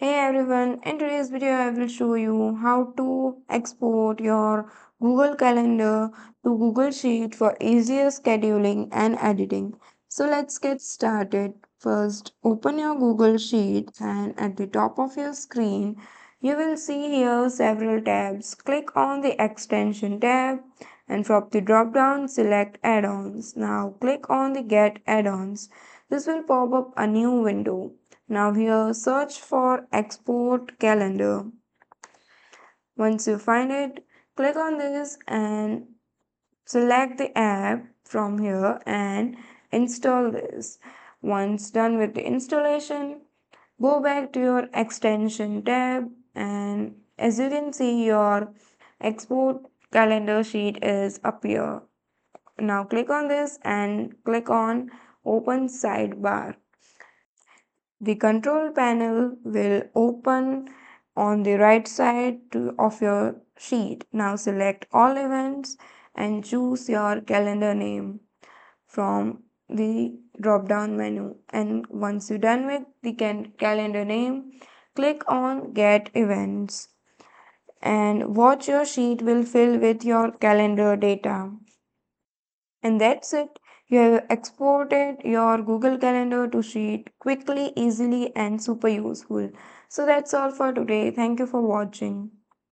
Hey everyone, in today's video I will show you how to export your Google Calendar to Google Sheet for easier scheduling and editing. So let's get started. First, open your Google Sheet and at the top of your screen, you will see here several tabs. Click on the extension tab and from the drop down select add-ons. Now click on the get add-ons. This will pop up a new window. Now here search for export calendar. Once you find it, click on this and select the app from here and install this. Once done with the installation, go back to your extension tab and as you can see your export calendar sheet is up here. Now click on this and click on open sidebar. The control panel will open on the right side of your sheet. Now select all events and choose your calendar name from the drop down menu. And once you're done with the calendar name, click on get events and watch your sheet will fill with your calendar data. And that's it. You have exported your Google Calendar to Sheet quickly, easily, and super useful. So that's all for today. Thank you for watching.